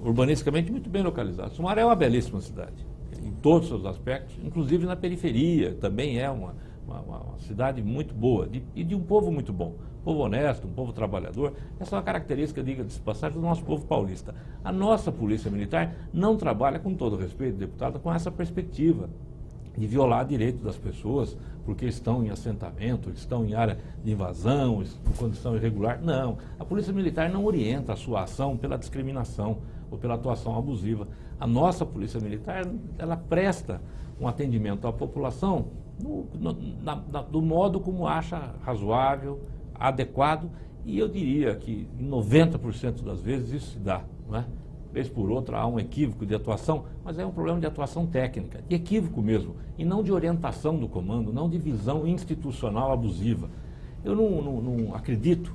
urbanisticamente muito bem localizada. Sumaré é uma belíssima cidade, em todos os seus aspectos, inclusive na periferia, também é uma cidade muito boa e de um povo muito bom. Um povo honesto, um povo trabalhador. Essa é uma característica, diga-se de passagem, do nosso povo paulista. A nossa polícia militar não trabalha, com todo respeito, deputada, com essa perspectiva de violar direitos das pessoas porque estão em assentamento, estão em área de invasão, em condição irregular. Não, a polícia militar não orienta a sua ação pela discriminação ou pela atuação abusiva. A nossa polícia militar, ela presta um atendimento à população do modo como acha razoável, adequado, e eu diria que em 90% das vezes isso se dá, não é? Vez por outra há um equívoco de atuação, mas é um problema de atuação técnica, de equívoco mesmo, e não de orientação do comando, não de visão institucional abusiva. Eu não acredito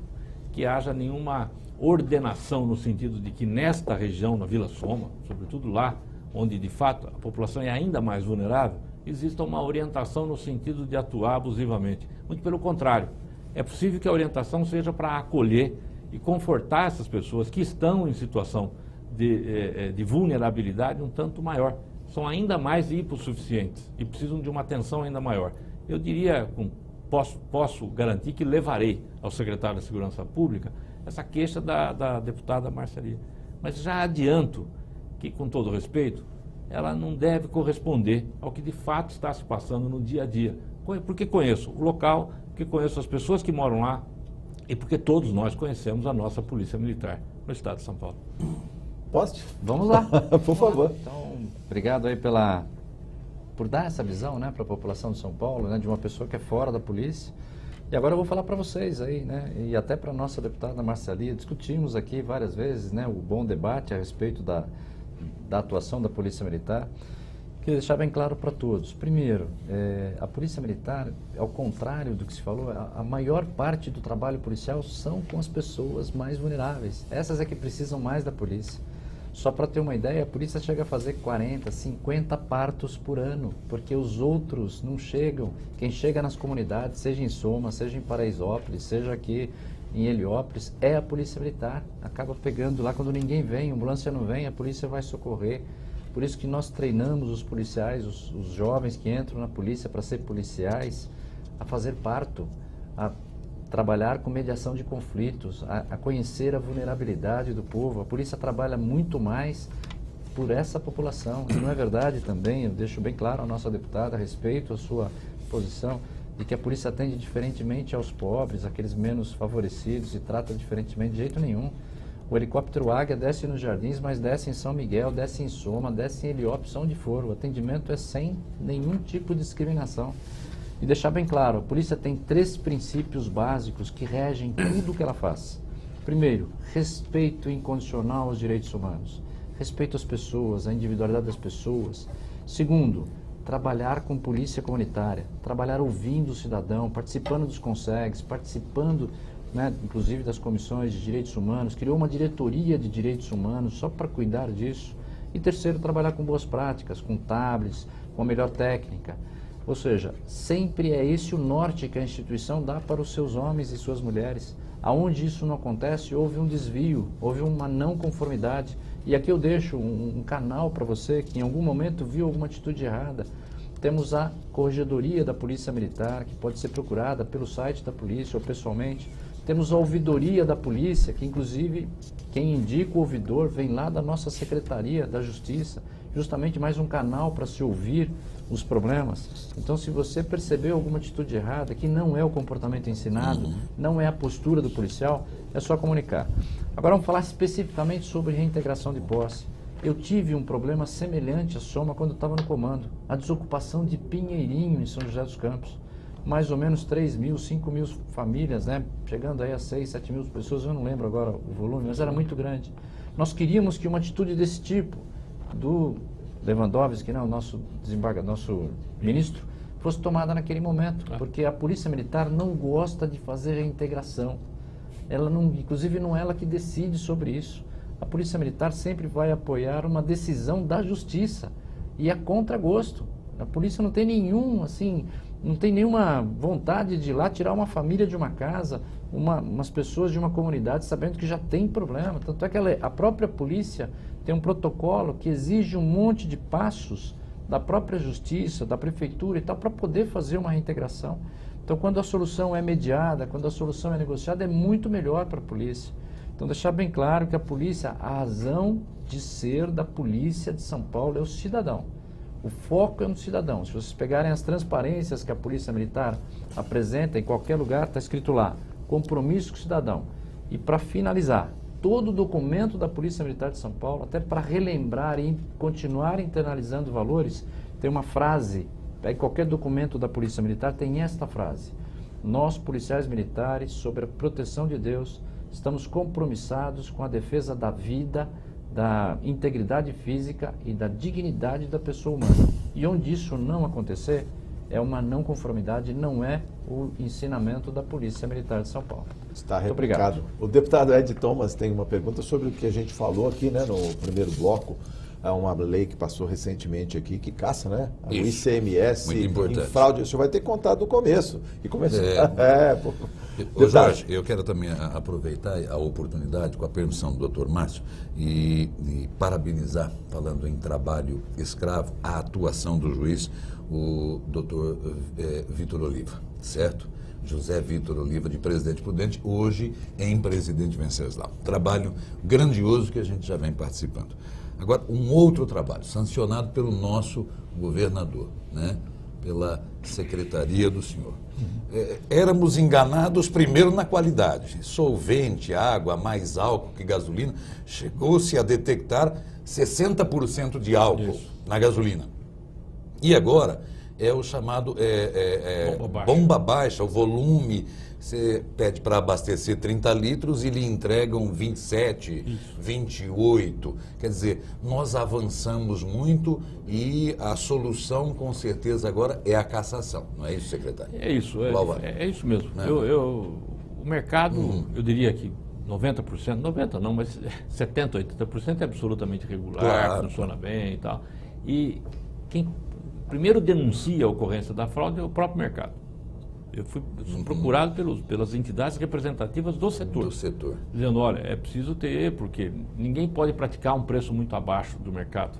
que haja nenhuma ordenação no sentido de que nesta região, na Vila Soma, sobretudo lá, onde de fato a população é ainda mais vulnerável, exista uma orientação no sentido de atuar abusivamente. Muito pelo contrário, é possível que a orientação seja para acolher e confortar essas pessoas que estão em situação de vulnerabilidade um tanto maior. São ainda mais hipossuficientes e precisam de uma atenção ainda maior. Eu diria, posso garantir que levarei ao secretário da Segurança Pública essa queixa da deputada Marcelia. Mas já adianto que, com todo respeito, ela não deve corresponder ao que de fato está se passando no dia a dia. Porque conheço o local, porque conheço as pessoas que moram lá e porque todos nós conhecemos a nossa Polícia Militar no estado de São Paulo. Poste? Vamos lá. Por favor. Então, obrigado aí por dar essa visão, né, para a população de São Paulo, né, de uma pessoa que é fora da polícia. E agora eu vou falar para vocês aí, né, e até para a nossa deputada Marcelia. Discutimos aqui várias vezes, né, o bom debate a respeito da atuação da Polícia Militar. Queria deixar bem claro para todos. Primeiro, a Polícia Militar, ao contrário do que se falou, a maior parte do trabalho policial são com as pessoas mais vulneráveis. Essas é que precisam mais da polícia. Só para ter uma ideia, a polícia chega a fazer 40, 50 partos por ano, porque os outros não chegam. Quem chega nas comunidades, seja em Soma, seja em Paraisópolis, seja aqui em Heliópolis, é a Polícia Militar. Acaba pegando lá quando ninguém vem, a ambulância não vem, a polícia vai socorrer. Por isso que nós treinamos os policiais, os jovens que entram na polícia para ser policiais, a fazer parto, a trabalhar com mediação de conflitos, a conhecer a vulnerabilidade do povo. A polícia trabalha muito mais por essa população. E não é verdade também, eu deixo bem claro à nossa deputada, a respeito à sua posição, de que a polícia atende diferentemente aos pobres, aqueles menos favorecidos, e trata diferentemente de jeito nenhum. O helicóptero Águia desce nos Jardins, mas desce em São Miguel, desce em Soma, desce em Heliópolis, onde for. O atendimento é sem nenhum tipo de discriminação. E deixar bem claro, a polícia tem 3 princípios básicos que regem tudo o que ela faz. Primeiro, respeito incondicional aos direitos humanos. Respeito às pessoas, à individualidade das pessoas. Segundo, trabalhar com polícia comunitária. Trabalhar ouvindo o cidadão, participando dos consegues, participando, né, inclusive das comissões de direitos humanos. Criou uma diretoria de direitos humanos só para cuidar disso. E terceiro, trabalhar com boas práticas, com tablets, com a melhor técnica. Ou seja, sempre é esse o norte que a instituição dá para os seus homens e suas mulheres. Aonde isso não acontece, houve um desvio, houve uma não conformidade. E aqui eu deixo um canal para você que em algum momento viu alguma atitude errada. Temos a Corregedoria da Polícia Militar, que pode ser procurada pelo site da polícia ou pessoalmente. Temos a Ouvidoria da Polícia, que inclusive quem indica o ouvidor vem lá da nossa Secretaria da Justiça, justamente mais um canal para se ouvir os problemas. Então, se você percebeu alguma atitude errada, que não é o comportamento ensinado, não é a postura do policial, é só comunicar. Agora vamos falar especificamente sobre reintegração de posse. Eu tive um problema semelhante à Soma quando estava no comando. A desocupação de Pinheirinho, em São José dos Campos. Mais ou menos 3 mil, 5 mil famílias, né? Chegando aí a 6, 7 mil pessoas, eu não lembro agora o volume, mas era muito grande. Nós queríamos que uma atitude desse tipo, do Lewandowski, né, o nosso nosso ministro, fosse tomada naquele momento, porque a Polícia Militar não gosta de fazer reintegração. Ela não, inclusive não é ela que decide sobre isso. A Polícia Militar sempre vai apoiar uma decisão da Justiça e é contra gosto. A polícia não tem não tem nenhuma vontade de ir lá tirar uma família de uma casa, umas pessoas de uma comunidade sabendo que já tem problema. Tanto é que a própria polícia tem um protocolo que exige um monte de passos da própria Justiça, da Prefeitura e tal, para poder fazer uma reintegração. Então, quando a solução é mediada, quando a solução é negociada, é muito melhor para a polícia. Então, deixar bem claro que a polícia, a razão de ser da Polícia de São Paulo é o cidadão. O foco é no cidadão. Se vocês pegarem as transparências que a Polícia Militar apresenta em qualquer lugar, está escrito lá, compromisso com o cidadão. E para finalizar, todo o documento da Polícia Militar de São Paulo, até para relembrar e continuar internalizando valores, tem uma frase, pegue qualquer documento da Polícia Militar, tem esta frase: nós, policiais militares, sob a proteção de Deus, estamos compromissados com a defesa da vida, da integridade física e da dignidade da pessoa humana. E onde isso não acontecer, é uma não conformidade, não é o ensinamento da Polícia Militar de São Paulo. Está Muito replicado. obrigado. O deputado Ed Thomas tem uma pergunta sobre o que a gente falou aqui, né, no primeiro bloco. É uma lei que passou recentemente aqui, que caça, né? O Isso. ICMS Muito importante. em fraude. O senhor vai ter que contar do começo. E começou. Pô. Ô, Jorge, eu quero também aproveitar a oportunidade, com a permissão do Dr. Márcio, e parabenizar, falando em trabalho escravo, a atuação do juiz, o Dr. Vitor Oliva, certo? José Vitor Oliva, de Presidente Prudente, hoje em Presidente Venceslau. Trabalho grandioso que a gente já vem participando. Agora, um outro trabalho, sancionado pelo nosso governador, né? Pela secretaria do senhor. Éramos enganados primeiro na qualidade. Solvente, água, mais álcool que gasolina. Chegou-se a detectar 60% de álcool na gasolina. E agora é o chamado bomba baixa, o volume. Você pede para abastecer 30 litros e lhe entregam 27, 28. Quer dizer, nós avançamos muito e a solução, com certeza, agora é a cassação. Não é isso, secretário? É isso, é isso mesmo. Né? O mercado, eu diria que 90%, 90% não, mas 70%, 80% é absolutamente regular, claro, funciona bem e tal. E quem primeiro denuncia a ocorrência da fraude é o próprio mercado. Eu fui procurado pelas entidades representativas do setor. Dizendo, olha, é preciso ter, porque ninguém pode praticar um preço muito abaixo do mercado.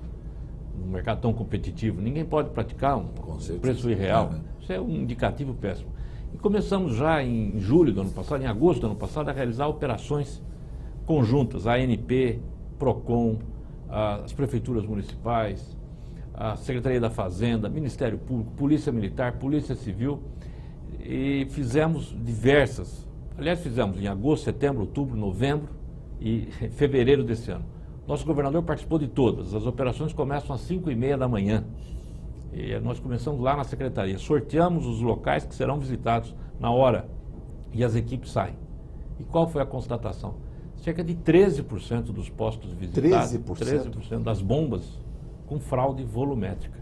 Um mercado tão competitivo. Ninguém pode praticar um preço irreal. Isso é um indicativo péssimo. E começamos já em julho do ano passado, em agosto do ano passado, a realizar operações conjuntas. A ANP, PROCON, as prefeituras municipais, a Secretaria da Fazenda, Ministério Público, Polícia Militar, Polícia Civil. E fizemos diversas, aliás, fizemos em agosto, setembro, outubro, novembro e fevereiro desse ano. Nosso governador participou de todas. As operações começam às 5h30 da manhã. E nós começamos lá na secretaria. Sorteamos os locais que serão visitados na hora e as equipes saem. E qual foi a constatação? Cerca de 13% dos postos visitados, 13% das bombas com fraude volumétrica.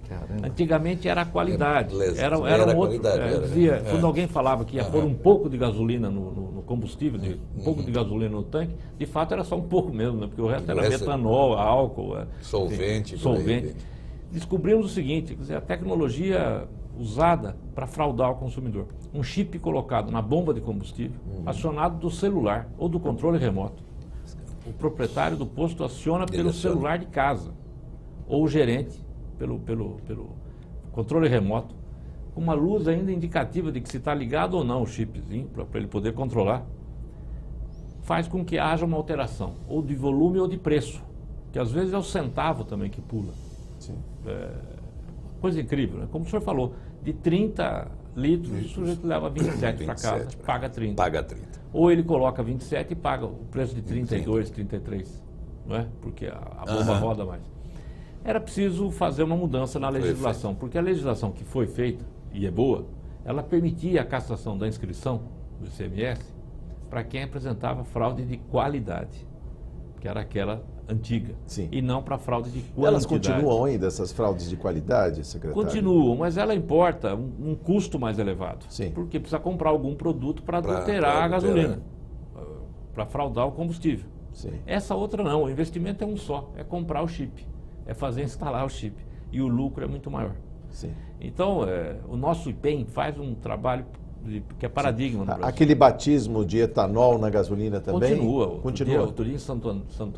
Caramba. Antigamente era a qualidade. Era um outro. Qualidade, dizia, quando alguém falava que ia pôr um pouco de gasolina no combustível, um pouco de gasolina no tanque, de fato era só um pouco mesmo, né? Porque o resto era metanol, álcool, solvente. Descobrimos o seguinte, quer dizer, a tecnologia usada para fraudar o consumidor. Um chip colocado na bomba de combustível, acionado do celular ou do controle remoto. O proprietário do posto aciona pelo celular de casa, ou o gerente pelo controle remoto, com uma luz ainda indicativa de que se está ligado ou não o chipzinho, para ele poder controlar, faz com que haja uma alteração, ou de volume ou de preço, que às vezes é o centavo também que pula. Sim. Coisa incrível, né? Como o senhor falou, de 30 litros, o sujeito leva 27 para casa, paga 30. Paga 30. Ou ele coloca 27 e paga o preço de 32, 33, não é? Porque a bomba roda mais. Era preciso fazer uma mudança na legislação, porque a legislação que foi feita, e é boa, ela permitia a cassação da inscrição do ICMS para quem apresentava fraude de qualidade. que era aquela antiga, Sim. e não para fraude de quantidade. Elas continuam ainda, essas fraudes de qualidade, secretário? Continuam, mas ela importa um custo mais elevado. Sim. Porque precisa comprar algum produto para Pra adulterar a adulterar. gasolina, para fraudar o combustível. Sim. Essa outra não, o investimento é um só, é comprar o chip, é fazer instalar o chip. E o lucro é muito maior. Sim. Então, o nosso IPEM faz um trabalho que é paradigma no Brasil. Aquele batismo de etanol na gasolina também? Continua. Continua. Outro dia em Santo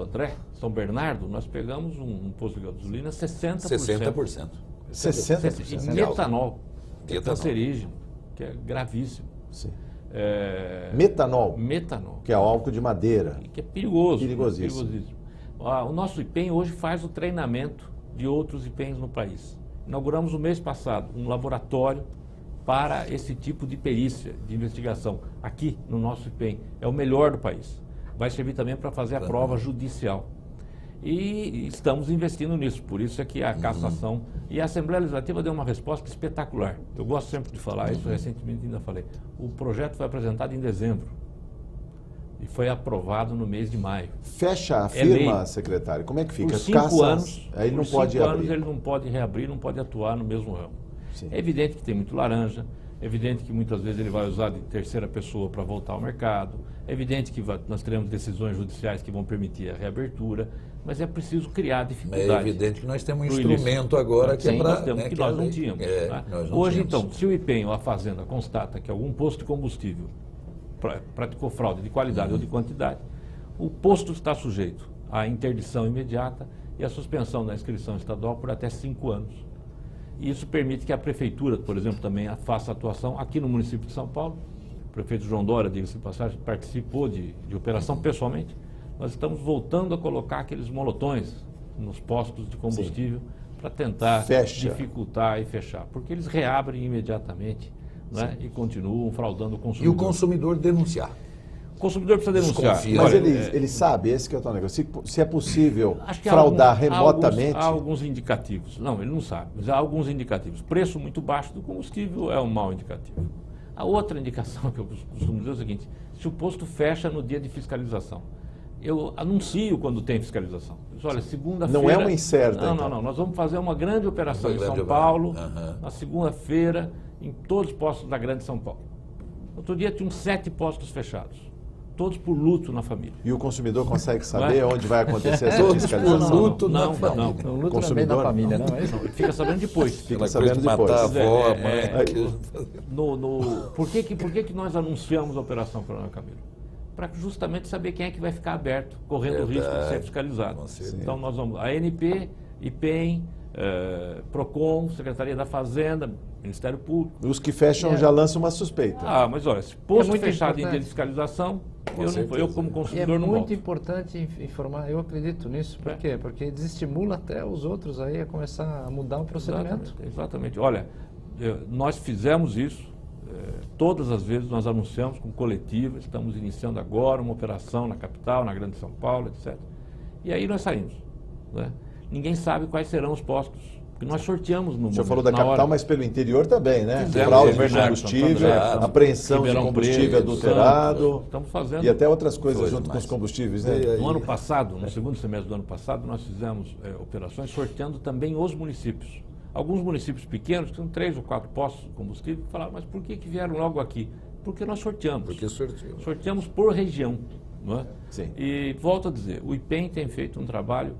André, São Bernardo, nós pegamos um posto de gasolina 60%. 60%. 60%. E metanol, que é Etanol. cancerígeno, que é gravíssimo. Sim. É, Metanol, metanol, que é o álcool de madeira. que é perigoso. Perigosíssimo. O nosso IPEM hoje faz o treinamento de outros IPEMs no país. Inauguramos no mês passado um laboratório para esse tipo de perícia, de investigação, aqui no nosso IPEM. É o melhor do país. Vai servir também para fazer a prova judicial. E estamos investindo nisso, por isso é que a cassação... E a Assembleia Legislativa deu uma resposta espetacular. Eu gosto sempre de falar isso, recentemente ainda falei. O projeto foi apresentado em dezembro e foi aprovado no mês de maio. Fecha a É lei. firma, secretário, como é que fica? Por 5 anos, aí ele não por pode 5 abrir. anos ele não pode reabrir, não pode atuar no mesmo ramo. Sim. É evidente que tem muito laranja, é evidente que muitas vezes ele vai usar de terceira pessoa para voltar ao mercado, é evidente que nós teremos decisões judiciais que vão permitir a reabertura, mas é preciso criar dificuldade. É evidente que nós temos um pro instrumento ilícito. agora que Sim, é para... nós temos, que nós não tínhamos. Né? Hoje, então, se o IPEM ou a Fazenda constata que algum posto de combustível praticou fraude de qualidade ou de quantidade, o posto está sujeito à interdição imediata e à suspensão da inscrição estadual por até 5 anos. E isso permite que a prefeitura, por exemplo, também faça atuação aqui no município de São Paulo. O prefeito João Dória, diga-se de passagem, participou de operação pessoalmente. Nós estamos voltando a colocar aqueles molotões nos postos de combustível para tentar dificultar e fechar, porque eles reabrem imediatamente, né, e continuam fraudando o E consumidor. o consumidor denunciar. O consumidor precisa denunciar. Desconfia. Mas Olha, ele sabe, esse que é o tal negócio, se é possível acho que fraudar há remotamente. há alguns indicativos. Não, ele não sabe, mas há alguns indicativos. Preço muito baixo do combustível é um mau indicativo. A outra indicação que eu costumo dizer é o seguinte: se o posto fecha no dia de fiscalização, eu anuncio quando tem fiscalização. Olha, segunda-feira... Não é uma incerta, Não, então. não. Nós vamos fazer uma grande operação Uma em grande São operação. Paulo, Aham. na segunda-feira, em todos os postos da Grande São Paulo. Outro dia tinham 7 postos fechados, todos por luto na família. E o consumidor consegue saber Não é? onde vai acontecer essa Todos por fiscalização? luto na Não, família. não. O luto no meio da Consumidor, família, não é isso? Ele fica sabendo depois. Fica Aquela sabendo coisa de matar a depois. avó, a É, mãe. Por que nós anunciamos a Operação Coronel Camilo? Para justamente saber quem é que vai ficar aberto, correndo o risco de ser fiscalizado. Com certeza. Então nós vamos, a ANP, IPEM, PROCON, Secretaria da Fazenda, Ministério Público. Os que fecham já lançam uma suspeita. Ah, mas olha, se posto muito fechado em importante. dia de fiscalização, certeza. eu como E é consumidor não muito volto. importante informar, eu acredito nisso, por É. quê? Porque desestimula até os outros aí a começar a mudar o procedimento. Exatamente. Olha, nós fizemos isso, todas as vezes nós anunciamos com coletiva, estamos iniciando agora uma operação na capital, na Grande São Paulo, etc. E aí nós saímos. Né? Ninguém sabe quais serão os postos, porque nós sorteamos no O senhor momento, falou da na capital, hora. mas pelo interior também, né? Fizemos, Fraude de Bernardo, combustível, Santo André, apreensão de Ribeirão combustível Preto, adulterado Estamos fazendo. e até outras coisas Coisa junto com mais. os combustíveis, né? No ano passado, no segundo semestre do ano passado, nós fizemos operações sorteando também os municípios. Alguns municípios pequenos, que são 3 ou 4 postos de combustível, falaram, mas por que vieram logo aqui? Porque nós sorteamos. Porque sorteio. Sorteamos por região. Não é? Sim. E volto a dizer, o IPEM tem feito um trabalho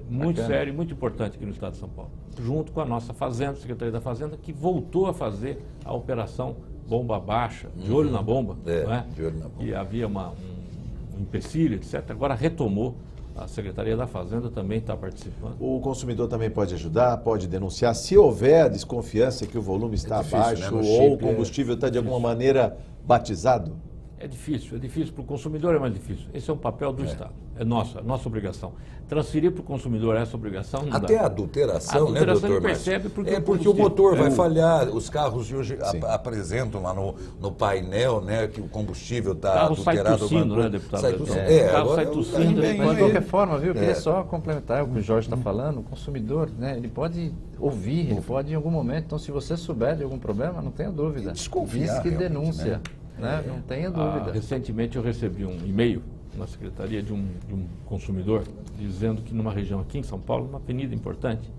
muito Bacana. sério e muito importante aqui no estado de São Paulo, junto com a nossa Fazenda, Secretaria da Fazenda, que voltou a fazer a operação Bomba Baixa, de olho na bomba, não é? de olho na bomba. E havia um empecilho, etc. Agora retomou, a Secretaria da Fazenda também está participando. O consumidor também pode ajudar, pode denunciar. Se houver desconfiança que o volume está difícil, abaixo né? No ou o chip combustível está de alguma maneira batizado, É difícil para o consumidor é mais difícil. Esse é um papel do Estado, é nossa obrigação. Transferir para o consumidor essa obrigação não Até dá. a adulteração, A adulteração né, doutor ele percebe Márcio? porque É o porque o combustível- motor vai falhar. Os carros de hoje Sim. apresentam lá no painel, né, que o combustível está O carro sai adulterado. tossindo, alguma coisa. né, deputado? Sai tossindo. O carro agora sai eu- tossindo, aí ele Mas de vem- qualquer forma, viu, eu queria É. só complementar o que o Jorge está falando, o consumidor, né, ele pode ouvir, ele pode em algum momento, então se você souber de algum problema, não tenha dúvida. E desconfiar Diz que realmente, denúncia, né? Não tenha dúvida. Recentemente eu recebi um e-mail na secretaria de um consumidor, dizendo que numa região aqui em São Paulo, uma avenida importante,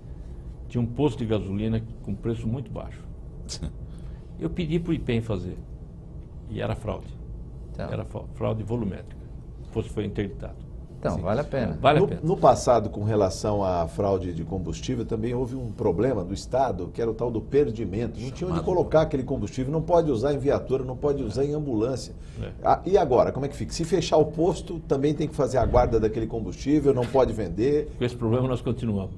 tinha um posto de gasolina com preço muito baixo. Eu pedi para o IPEM fazer, e era fraude. Então. Era fraude volumétrica. O posto foi interditado. Então, Sim. vale a pena. Vale a pena. No passado, com relação à fraude de combustível, também houve um problema do Estado, que era o tal do perdimento. Não tinha onde colocar aquele combustível, não pode usar em viatura, não pode usar em ambulância. E agora, como é que fica? Se fechar o posto, também tem que fazer a guarda daquele combustível, não pode vender. Com esse problema nós continuamos.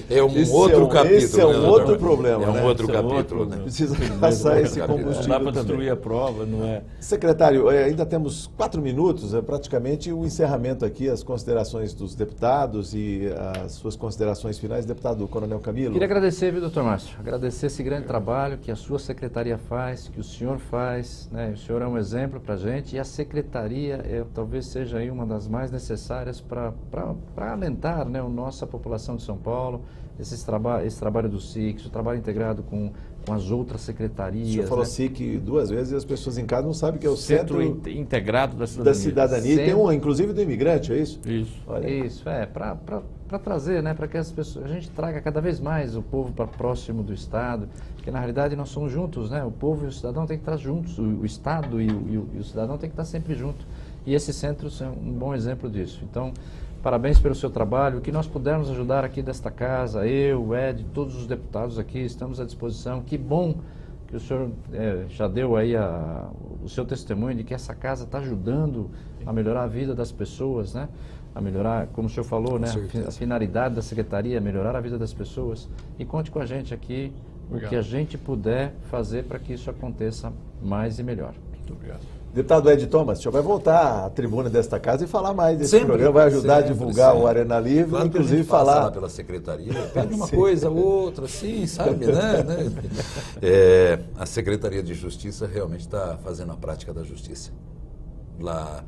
É um outro capítulo. Esse é um outro problema, É um né? outro Esse é capítulo, outro, né? Precisa passar esse Não combustível dá para também. destruir a prova, não é? Secretário, ainda temos 4 minutos, é praticamente o encerramento aqui, as considerações dos deputados e as suas considerações finais. Deputado Coronel Camilo. Queria agradecer, viu, doutor Márcio? Agradecer esse grande trabalho que a sua secretaria faz, que o senhor faz, né? O senhor é um exemplo para a gente e a secretaria talvez seja aí uma das mais necessárias para alentar, né, a nossa população de São Paulo, esse trabalho do SIC, o trabalho integrado com as outras secretarias. O senhor falou né? SIC 2 vezes e as pessoas em casa não sabem que é o Centro Centro Integrado da Cidadania. da Cidadania. E tem um, inclusive, do imigrante, é isso? Isso. Olha. Isso, para trazer, né, para que as pessoas, a gente traga cada vez mais o povo para próximo do Estado, porque na realidade nós somos juntos, né? O povo e o cidadão tem que estar juntos, o Estado e o cidadão tem que estar sempre junto. E esse centro é um bom exemplo disso. Então, parabéns pelo seu trabalho. O que nós pudermos ajudar aqui desta casa, eu, o Ed, todos os deputados aqui, estamos à disposição. Que bom que o senhor já deu aí o seu testemunho de que essa casa está ajudando a melhorar a vida das pessoas, né? A melhorar, como o senhor falou, né? A finalidade da secretaria é melhorar a vida das pessoas. E conte com a gente aqui o que a gente puder fazer para que isso aconteça mais e melhor. Muito obrigado. Deputado Ed Thomas, o senhor vai voltar à tribuna desta casa e falar mais desse Sempre, programa, vai ajudar sempre, a divulgar sempre. o Arena Livre, Claro que a inclusive gente passa falar... lá pela secretaria, pede uma coisa, outra, assim, sabe, né? A Secretaria de Justiça realmente está fazendo a prática da justiça. Lá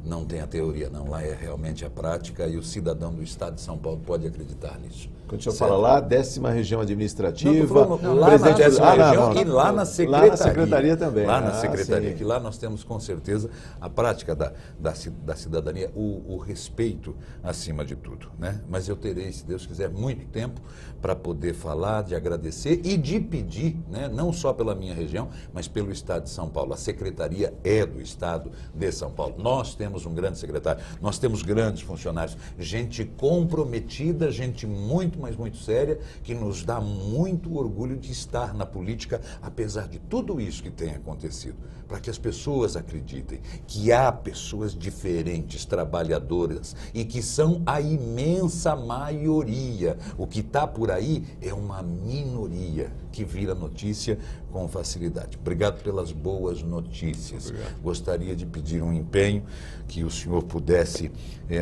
não tem a teoria, não. Lá é realmente a prática e o cidadão do Estado de São Paulo pode acreditar nisso. Quando o senhor Certo? fala lá, 10ª região administrativa, Lá na presidente... 10ª região e lá na secretaria. Lá na secretaria também. Lá na secretaria, sim. que lá nós temos com certeza a prática da cidadania, o respeito acima de tudo, né? Mas eu terei, se Deus quiser, muito tempo para poder falar, de agradecer e de pedir, né? Não só pela minha região, mas pelo Estado de São Paulo. A secretaria é do Estado de São Paulo. Nós temos um grande secretário, nós temos grandes funcionários, gente comprometida, gente muito, mas muito séria, que nos dá muito orgulho de estar na política, apesar de tudo isso que tem acontecido, para que as pessoas acreditem que há pessoas diferentes, trabalhadoras, e que são a imensa maioria. O que está por aí é uma minoria que vira notícia com facilidade. Obrigado pelas boas notícias. Obrigado. Gostaria de pedir um empenho, que o senhor pudesse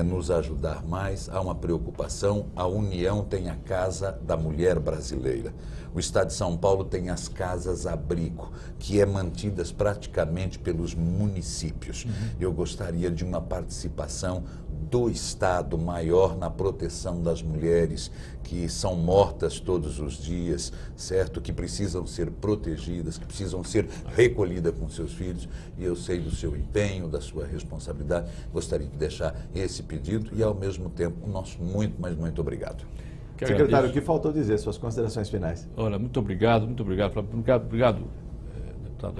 nos ajudar mais. Há uma preocupação, a União tem a Casa da Mulher Brasileira. O Estado de São Paulo tem as casas-abrigo, que é mantidas praticamente pelos municípios. Eu gostaria de uma participação do Estado maior na proteção das mulheres que são mortas todos os dias, certo? Que precisam ser protegidas, que precisam ser recolhidas com seus filhos. E eu sei do seu empenho, da sua responsabilidade. Gostaria de deixar esse pedido e, ao mesmo tempo, o nosso muito, mas muito obrigado. Que Secretário, agradeço. o que faltou dizer? Suas considerações finais. Olha, muito obrigado, deputado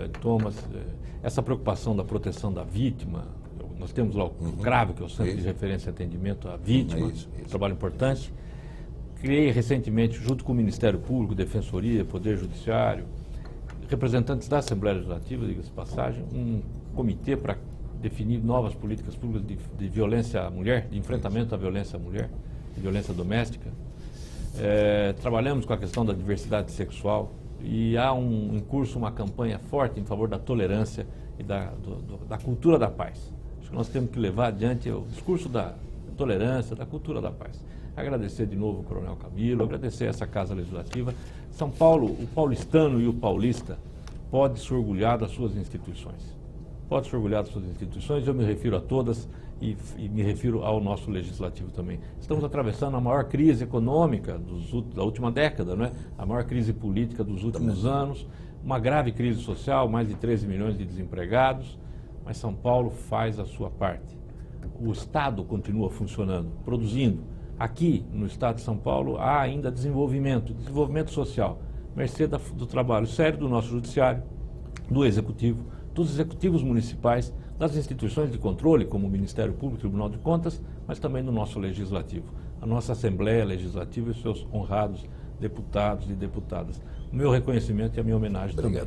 Ed Thomas. Essa preocupação da proteção da vítima, nós temos lá o CRAV, que é o Centro de Referência e Atendimento à Vítima, Isso. trabalho importante. Criei recentemente, junto com o Ministério Público, Defensoria, Poder Judiciário, representantes da Assembleia Legislativa, diga-se de passagem, um comitê para definir novas políticas públicas de violência à mulher, de enfrentamento à violência à mulher, de violência doméstica. Trabalhamos com a questão da diversidade sexual e há em curso uma campanha forte em favor da tolerância e da cultura da paz. Acho que nós temos que levar adiante o discurso da tolerância, da cultura da paz. Agradecer de novo o Coronel Camilo, agradecer essa Casa Legislativa. São Paulo, o paulistano e o paulista pode se orgulhar das suas instituições. Pode se orgulhar das suas instituições, eu me refiro a todas e me refiro ao nosso legislativo também. Estamos atravessando a maior crise econômica da última década, não é? A maior crise política dos últimos anos, uma grave crise social, mais de 13 milhões de desempregados, mas São Paulo faz a sua parte. O Estado continua funcionando, produzindo. Aqui, no Estado de São Paulo, há ainda desenvolvimento social, mercê do trabalho sério do nosso judiciário, do Executivo, dos executivos municipais, das instituições de controle, como o Ministério Público, Tribunal de Contas, mas também do nosso Legislativo, a nossa Assembleia Legislativa e os seus honrados deputados e deputadas. O meu reconhecimento e a minha homenagem também.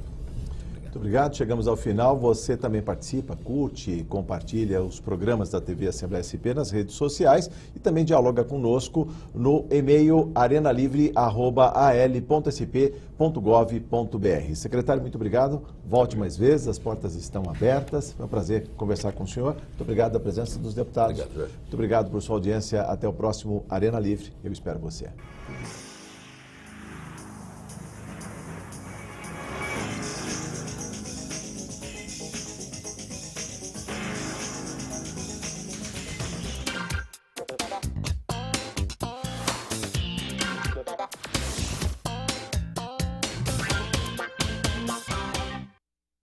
Muito obrigado. Chegamos ao final. Você também participa, curte, compartilha os programas da TV Assembleia SP nas redes sociais e também dialoga conosco no e-mail arenalivre@al.sp.gov.br. Secretário, muito obrigado. Volte mais vezes, as portas estão abertas. Foi um prazer conversar com o senhor. Muito obrigado pela presença dos deputados. Obrigado, Jorge. Muito obrigado por sua audiência. Até o próximo Arena Livre. Eu espero você.